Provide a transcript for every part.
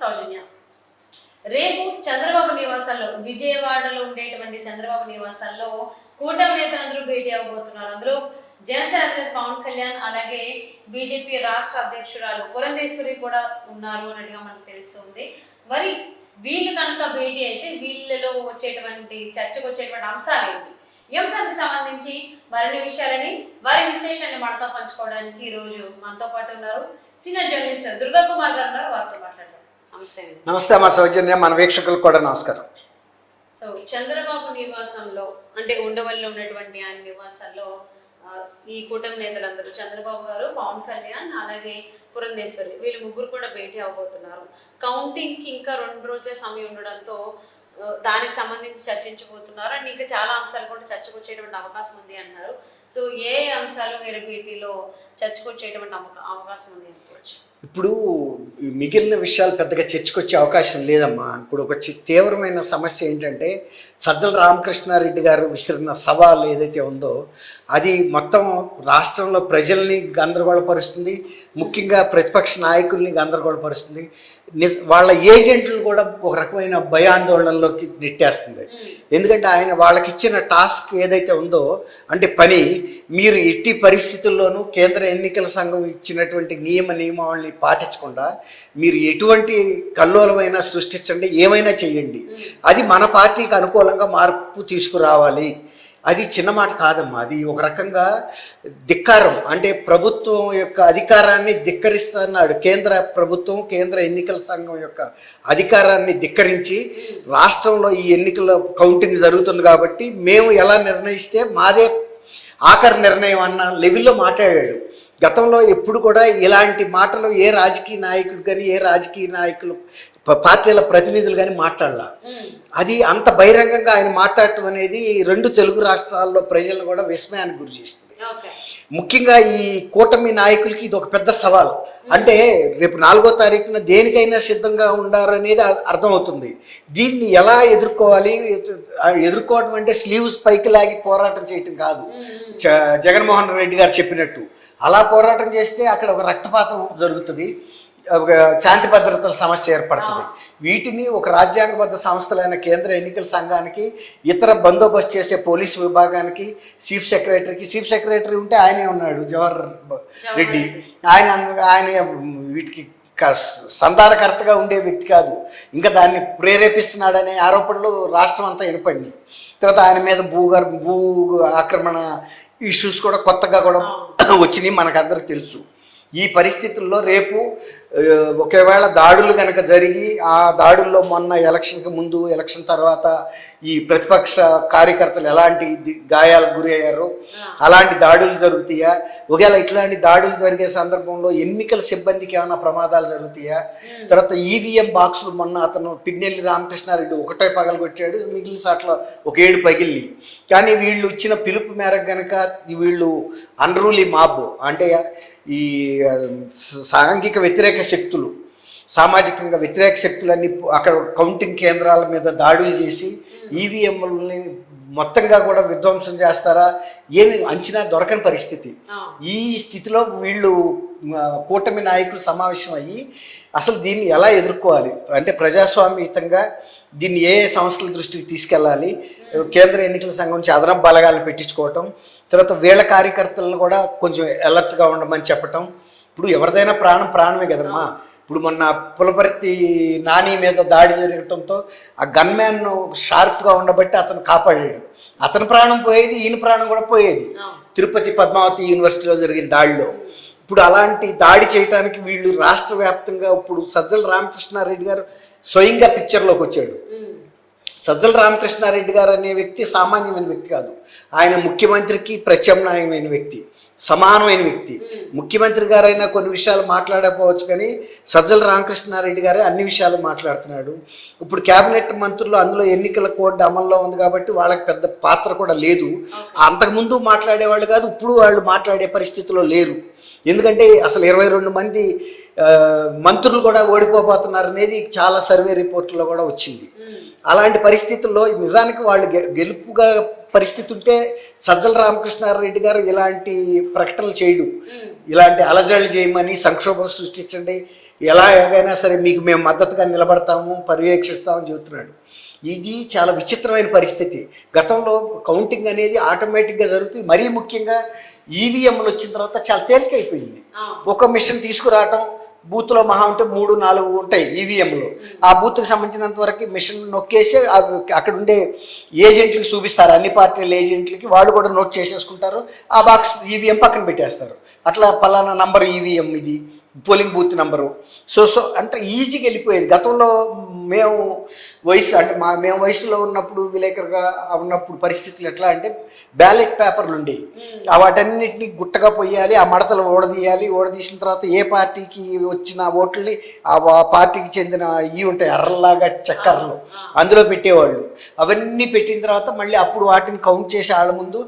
సౌజన్య. రేపు చంద్రబాబు నివాసాల్లో, విజయవాడలో ఉండేటువంటి చంద్రబాబు నివాసాల్లో కూటమి నేతలందరూ భేటీ అవ్వబోతున్నారు. అందులో జనసేన అధినేత పవన్ కళ్యాణ్, అలాగే బీజేపీ రాష్ట్ర అధ్యక్షురాలు పురంధేశ్వరి కూడా ఉన్నారు అన్నట్టుగా మనకు తెలుస్తుంది. మరి వీళ్ళు కనుక భేటీ అయితే వీళ్ళలో వచ్చేటువంటి చర్చకు వచ్చేటువంటి అంశాలు ఏంటి? ఈ అంశానికి సంబంధించి మరిన్ని విషయాలని, వారి విశ్లేషణని మనతో పంచుకోవడానికి ఈ రోజు మనతో పాటు ఉన్నారు సీనియర్ జర్నలిస్ట్ దుర్గా కుమార్ గారు ఉన్నారు. వారితో మాట్లాడతారు. నమస్తే. నమస్తే అమ్మా సౌజన్య, మన వీక్షకులకు కూడా నమస్కారం. సో చంద్రబాబు నివాసంలో, అంటే ఉండవల్లిలో ఉన్నటువంటి ఆయన నివాసాల్లో ఈ కూటమి నేతలందరూ చంద్రబాబు గారు, పవన్ కళ్యాణ్, అలాగే పురంధేశ్వరి, వీళ్ళు ముగ్గురు కూడా భేటీ అవబోతున్నారు. కౌంటింగ్ కి ఇంకా 2 రోజుల సమయం ఉండడంతో దానికి సంబంధించి చర్చించబోతున్నారు. అండ్ ఇంకా చాలా అంశాలు కూడా చర్చకు వచ్చేటువంటి అవకాశం ఉంది అన్నారు. సో ఏ అంశాలు వేరే భేటీలో చర్చకు వచ్చేటువంటి అవకాశం ఉంది అనుకోవచ్చు? ఇప్పుడు మిగిలిన విషయాలు పెద్దగా చర్చకొచ్చే అవకాశం లేదమ్మా. ఇప్పుడు ఒక తీవ్రమైన సమస్య ఏంటంటే సజ్జల రామకృష్ణారెడ్డి గారు విసిరిన సవాల్ ఏదైతే ఉందో అది మొత్తం రాష్ట్రంలో ప్రజల్ని గందరగోళపరుస్తుంది, ముఖ్యంగా ప్రతిపక్ష నాయకుల్ని గందరగోళపరుస్తుంది. వాళ్ళ ఏజెంట్లు కూడా ఒక రకమైన భయాందోళనలోకి నెట్టేస్తుంది. ఎందుకంటే ఆయన వాళ్ళకి ఇచ్చిన టాస్క్ ఏదైతే ఉందో, అంటే పని, మీరు ఎట్టి పరిస్థితుల్లోనూ కేంద్ర ఎన్నికల సంఘం ఇచ్చినటువంటి నియమావళిని పాటించకుండా మీరు ఎటువంటి కల్లోలమైనా సృష్టించండి, ఏమైనా చెయ్యండి, అది మన పార్టీకి అనుకూలంగా మార్పు తీసుకురావాలి. అది చిన్న మాట కాదమ్మా, అది ఒక రకంగా ధిక్కారం. అంటే ప్రభుత్వం యొక్క అధికారాన్ని ధిక్కరిస్తున్నాడు. కేంద్ర ప్రభుత్వం, కేంద్ర ఎన్నికల సంఘం యొక్క అధికారాన్ని ధిక్కరించి రాష్ట్రంలో ఈ ఎన్నికల కౌంటింగ్ జరుగుతుంది కాబట్టి మేము ఎలా నిర్ణయిస్తే మాదే ఆఖరి నిర్ణయం అన్న లెవెల్లో మాట్లాడాడు. గతంలో ఎప్పుడు కూడా ఇలాంటి మాటలు ఏ రాజకీయ నాయకుడు కానీ, ఏ రాజకీయ నాయకులు పార్టీల ప్రతినిధులు కానీ మాట్లాడాల. అది అంత బహిరంగంగా ఆయన మాట్లాడటం అనేది 2 తెలుగు రాష్ట్రాల్లో ప్రజలను కూడా విస్మయానికి గురి చేస్తుంది. ముఖ్యంగా ఈ కూటమి నాయకులకి ఇది ఒక పెద్ద సవాల్. అంటే రేపు 4వ తారీఖున దేనికైనా సిద్ధంగా ఉండారనేది అర్థమవుతుంది. దీన్ని ఎలా ఎదుర్కోవాలి? ఎదుర్కోవడం అంటే స్లీవ్స్ పైకి లాగి పోరాటం చేయటం కాదు. జగన్మోహన్ రెడ్డి గారు చెప్పినట్టు అలా పోరాటం చేస్తే అక్కడ ఒక రక్తపాతం జరుగుతుంది, ఒక శాంతి భద్రతల సమస్య ఏర్పడుతుంది. వీటిని ఒక రాజ్యాంగబద్ధ సంస్థలైన కేంద్ర ఎన్నికల సంఘానికి, ఇతర బందోబస్తు చేసే పోలీసు విభాగానికి, చీఫ్ సెక్రటరీ ఉంటే ఆయనే ఉన్నాడు, జవహర్ రెడ్డి. ఆయన వీటికి సంధానకర్తగా ఉండే వ్యక్తి కాదు. ఇంకా దాన్ని ప్రేరేపిస్తున్నాడనే ఆరోపణలు రాష్ట్రం అంతా వినపడింది. తర్వాత ఆయన మీద భూ ఆక్రమణ ఇష్యూస్ కూడా కొత్తగా కూడా వచ్చినాయి, మనకందరికి తెలుసు. ఈ పరిస్థితుల్లో రేపు ఒకవేళ దాడులు కనుక జరిగి, ఆ దాడుల్లో మొన్న ఎలక్షన్కి ముందు, ఎలక్షన్ తర్వాత ఈ ప్రతిపక్ష కార్యకర్తలు ఎలాంటి గాయాలకు గురి అయ్యారో అలాంటి దాడులు జరుగుతాయా? ఒకవేళ ఇట్లాంటి దాడులు జరిగే సందర్భంలో ఎన్నికల సిబ్బందికి ఏమైనా ప్రమాదాలు జరుగుతాయా? తర్వాత ఈవీఎం బాక్సులు మొన్న అతను పిన్నెల్లి రామకృష్ణారెడ్డి ఒకటే పగలగొట్టాడు, మిగిలిన సాట్ల ఒక 7 పగిలిని. కానీ వీళ్ళు ఇచ్చిన పిలుపు మేరకు కనుక వీళ్ళు అన్రూలీ మాబ్, అంటే ఈ సాంఘిక వ్యతిరేక శక్తులు, సామాజికంగా వ్యతిరేక శక్తులన్నీ అక్కడ కౌంటింగ్ కేంద్రాల మీద దాడులు చేసి ఈవీఎంలని మొత్తంగా కూడా విధ్వంసం చేస్తారా ఏమి అంచనా దొరకని పరిస్థితి. ఈ స్థితిలో వీళ్ళు కూటమి నాయకులు సమావేశం అయ్యి అసలు దీన్ని ఎలా ఎదుర్కోవాలి, అంటే ప్రజాస్వామ్యయుతంగా దీన్ని ఏ సంస్థల దృష్టికి తీసుకెళ్ళాలి, కేంద్ర ఎన్నికల సంఘం నుంచి అదనపు బలగాలను పెట్టించుకోవటం, తర్వాత వీళ్ళ కార్యకర్తలను కూడా కొంచెం అలర్ట్గా ఉండమని చెప్పటం. ఇప్పుడు ఎవరిదైనా ప్రాణమే కదమ్మా. ఇప్పుడు మొన్న పులపర్తి నాని మీద దాడి జరగటంతో ఆ గన్మ్యాన్ షార్ప్గా ఉండబట్టి అతను కాపాడాడు. అతని ప్రాణం పోయేది, ఈయన ప్రాణం కూడా పోయేది తిరుపతి పద్మావతి యూనివర్సిటీలో జరిగిన దాడిలో. ఇప్పుడు అలాంటి దాడి చేయడానికి వీళ్ళు రాష్ట్ర వ్యాప్తంగా, ఇప్పుడు సజ్జల రామకృష్ణారెడ్డి గారు స్వయంగా పిక్చర్లోకి వచ్చాడు. సజ్జల రామకృష్ణారెడ్డి గారు అనే వ్యక్తి సామాన్యమైన వ్యక్తి కాదు. ఆయన ముఖ్యమంత్రికి ప్రత్యామ్నాయమైన వ్యక్తి, సమానమైన వ్యక్తి. ముఖ్యమంత్రి గారైనా కొన్ని విషయాలు మాట్లాడకపోవచ్చు, కానీ సజ్జల రామకృష్ణారెడ్డి గారే అన్ని విషయాలు మాట్లాడుతున్నాడు. ఇప్పుడు కేబినెట్ మంత్రులు, అందులో ఎన్నికల కోడ్ అమల్లో ఉంది కాబట్టి వాళ్ళకి పెద్ద పాత్ర కూడా లేదు. అంతకుముందు మాట్లాడేవాళ్ళు కాదు, ఇప్పుడు వాళ్ళు మాట్లాడే పరిస్థితిలో లేరు. ఎందుకంటే అసలు 22 మంది మంత్రులు కూడా ఓడిపోబోతున్నారు అనేది చాలా సర్వే రిపోర్టులో కూడా వచ్చింది. అలాంటి పరిస్థితుల్లో నిజానికి వాళ్ళు గెలుపుగా పరిస్థితి ఉంటే సజ్జల రామకృష్ణారెడ్డి గారు ఇలాంటి ప్రకటనలు చేయడు. ఇలాంటి అలజడులు చేయమని, సంక్షోభం సృష్టించండి, ఎలాగైనా సరే మీకు మేము మద్దతుగా నిలబడతాము, పర్యవేక్షిస్తామని చెబుతున్నాడు. ఇది చాలా విచిత్రమైన పరిస్థితి. గతంలో కౌంటింగ్ అనేది ఆటోమేటిక్గా జరుగుతుంది. మరీ ముఖ్యంగా ఈవీఎంలు వచ్చిన తర్వాత చాలా తేలికైపోయింది. ఒక మిషన్ తీసుకురావటం, బూత్లో మహా ఉంటే 3-4 ఉంటాయి ఈవీఎంలు. ఆ బూత్కి సంబంధించినంత వరకు మిషన్ నొక్కేసి అక్కడ ఉండే ఏజెంట్లకి చూపిస్తారు, అన్ని పార్టీల ఏజెంట్లకి, వాళ్ళు కూడా నోట్ చేసేసుకుంటారు. ఆ బాక్స్ ఈవీఎం పక్కన పెట్టేస్తారు. అట్లా పలానా నంబర్ ఈవీఎం, ఇది పోలింగ్ బూత్ నంబరు. సో అంటే ఈజీగా వెళ్ళిపోయేది. గతంలో మేము మేము వయసులో ఉన్నప్పుడు, విలేకరుగా ఉన్నప్పుడు పరిస్థితులు ఎట్లా అంటే బ్యాలెట్ పేపర్లు ఉండేవి. వాటన్నిటిని గుట్టగా పొయ్యాలి, ఆ మడతలు ఓడదీసిన తర్వాత ఏ పార్టీకి వచ్చిన ఓట్లని ఆ పార్టీకి చెందిన ఇవి ఉంటాయి ఎర్రలాగా చక్కర్లు, అందులో పెట్టేవాళ్ళు. అవన్నీ పెట్టిన తర్వాత మళ్ళీ అప్పుడు వాటిని కౌంట్ చేసి వాళ్ళ ముందు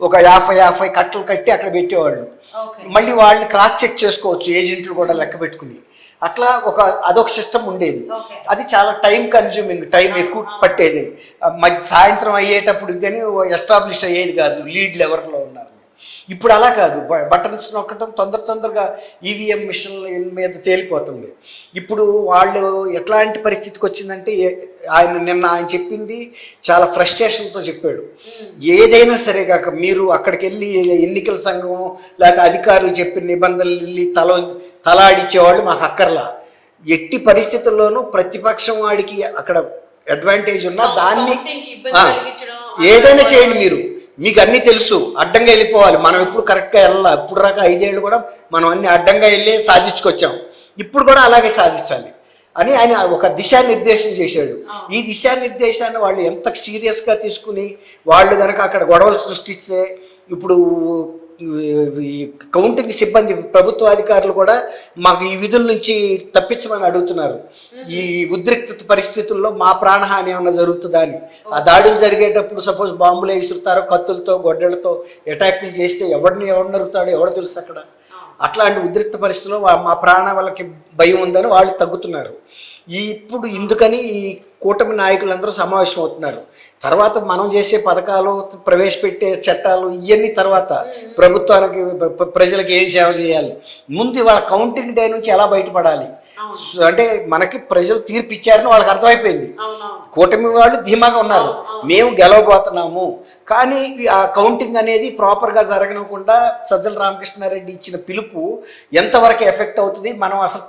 ఒక 50 కట్టలు కట్టి అక్కడ పెట్టేవాళ్ళు. మళ్ళీ వాళ్ళని క్రాస్ చెక్ చేసుకోవచ్చు, ఏజెంట్లు కూడా లెక్క పెట్టుకుని. అట్లా అదొక సిస్టమ్ ఉండేది. అది చాలా టైం కన్జ్యూమింగ్, టైం ఎక్కువ పట్టేది. సాయంత్రం అయ్యేటప్పుడు కానీ ఎస్టాబ్లిష్ అయ్యేది కాదు లీడ్లు ఎవరిలో ఉన్నారు. ఇప్పుడు అలా కాదు, బటన్స్ నొక్కటం తొందరగా ఈవీఎం మిషన్ల మీద తేలిపోతుంది. ఇప్పుడు వాళ్ళు ఎట్లాంటి పరిస్థితికి వచ్చిందంటే, నిన్న ఆయన చెప్పింది చాలా ఫ్రస్ట్రేషన్తో చెప్పాడు. ఏదైనా సరే కాక మీరు అక్కడికి వెళ్ళి ఎన్నికల సంఘం లేకపోతే అధికారులు చెప్పిన నిబంధనలు వెళ్ళి తలాడిచ్చేవాళ్ళు మాకు అక్కర్లా. ఎట్టి పరిస్థితుల్లోనూ ప్రతిపక్షం వాడికి అక్కడ అడ్వాంటేజ్ ఉన్నా దాన్ని ఏదైనా చేయండి, మీకు అన్నీ తెలుసు, అడ్డంగా వెళ్ళిపోవాలి. మనం ఇప్పుడు కరెక్ట్గా వెళ్ళాలి. ఇప్పుడు రాక 5 ఏళ్ళు కూడా మనం అన్ని అడ్డంగా వెళ్ళి సాధించుకొచ్చాం, ఇప్పుడు కూడా అలాగే సాధించాలి అని ఆయన ఒక దిశానిర్దేశం చేశాడు. ఈ దిశానిర్దేశాన్ని వాళ్ళు ఎంత సీరియస్గా తీసుకుని వాళ్ళు కనుక అక్కడ గొడవలు సృష్టిస్తే, ఇప్పుడు ఈ కౌంటింగ్ సిబ్బంది, ప్రభుత్వ అధికారులు కూడా మాకు ఈ విధుల నుంచి తప్పించమని అడుగుతున్నారు. ఈ ఉద్రిక్త పరిస్థితుల్లో మా ప్రాణహాని ఏమైనా జరుగుతుందా అని. ఆ దాడులు జరిగేటప్పుడు సపోజ్ బాంబులు విసురుతారో, కత్తులతో గొడ్డలతో అటాక్లు చేస్తే ఎవరు నరుగుతాడో ఎవరు తెలుసు అక్కడ. అట్లాంటి ఉద్రిక్త పరిస్థితుల్లో మా వాళ్ళకి భయం ఉందని వాళ్ళు తగ్గుతున్నారు. ఇప్పుడు ఇందుకని ఈ కూటమి నాయకులందరూ సమావేశం అవుతున్నారు. తర్వాత మనం చేసే పథకాలు, ప్రవేశపెట్టే చట్టాలు, ఇవన్నీ తర్వాత ప్రభుత్వానికి ప్రజలకు ఏం సేవ చేయాలి, ముందు వాళ్ళ కౌంటింగ్ డే నుంచి ఎలా బయటపడాలి అంటే, మనకి ప్రజలు తీర్పు ఇచ్చారని వాళ్ళకి అర్థమైపోయింది. కూటమి వాళ్ళు ధీమాగా ఉన్నారు, మేము గెలవబోతున్నాము. కానీ ఆ కౌంటింగ్ అనేది ప్రాపర్గా జరగకుండా సజ్జల రామకృష్ణారెడ్డి ఇచ్చిన పిలుపు ఎంతవరకు ఎఫెక్ట్ అవుతుంది, మనం అసలు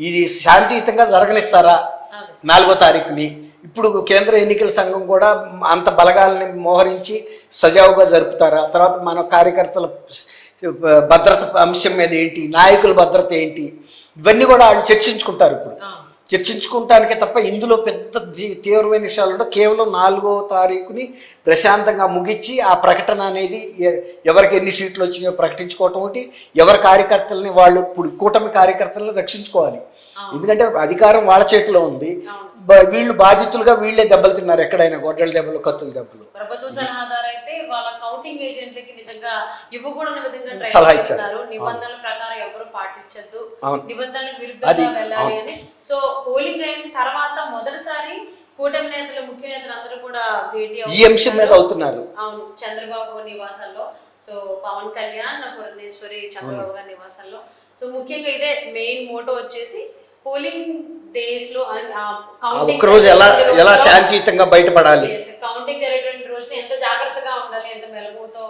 ఇది శాంతియుతంగా జరగనిస్తారా 4వ తారీఖుని. ఇప్పుడు కేంద్ర ఎన్నికల సంఘం కూడా అంత బలగాల్ని మోహరించి సజావుగా జరుపుతారా, తర్వాత మన కార్యకర్తల భద్రత అంశం మీద ఏంటి, నాయకుల భద్రత ఏంటి, ఇవన్నీ కూడా వాళ్ళు చర్చించుకుంటారు. ఇప్పుడు చర్చించుకుంటానికే తప్ప ఇందులో పెద్ద తీవ్రమైన విషయాలు ఉండవు. కేవలం 4వ తారీఖుని ప్రశాంతంగా ముగించి ఆ ప్రకటన అనేది ఎవరికి ఎన్ని సీట్లు వచ్చినాయో ప్రకటించుకోవటం ఒకటి, ఎవరి కార్యకర్తలని వాళ్ళు ఇప్పుడు కూటమి కార్యకర్తలను రక్షించుకోవాలి. ఎందుకంటే అధికారం వాళ్ళ చేతిలో ఉంది. వీళ్ళు బాధితులుగా వీళ్ళే దెబ్బలు తిన్నారు, ఎక్కడైనా గొడ్డల దెబ్బలు, కత్తుల దెబ్బలు. ప్రభుత్వ సలహాదారు అయితే వాళ్ళ కౌంటింగ్ ఏజెంట్లకి నిజంగా ఇవ్వకూడని విధంగా సలహా ఇచ్చారు. నిబంధనల ప్రకారం ఎవరు పాటించద్దు, నిబంధనలకు విరుద్ధంగా వెళ్ళాలి అని. సో పోలింగ్ అయిన తర్వాత మొదటిసారి కూటమి నేతలు, ముఖ్య నేతలు అందరూ కూడా భేటీ ఈ అంశం మీద అవుతున్నారు. అవును, చంద్రబాబు నివాసంలో. సో పవన్ కళ్యాణ్, పురంధేశ్వరి, చంద్రబాబు గారి నివాసంలో. సో ముఖ్యంగా ఇదే మెయిన్ మోటో వచ్చేసి, పోలింగ్ డేస్ లో ఒక రోజు ఎలా శాంతియుతంగా బయటపడాలి, కౌంటింగ్ జరిగేటువంటి రోజున ఎంత జాగ్రత్తగా ఉండాలి, ఎంత మెలకువతో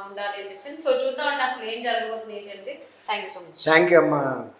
ఉండాలి అని చెప్పి. సో చూద్దామంటే అసలు ఏం జరగబోతుంది ఏంటంటే. Thank you so much. Thank you అమ్మా.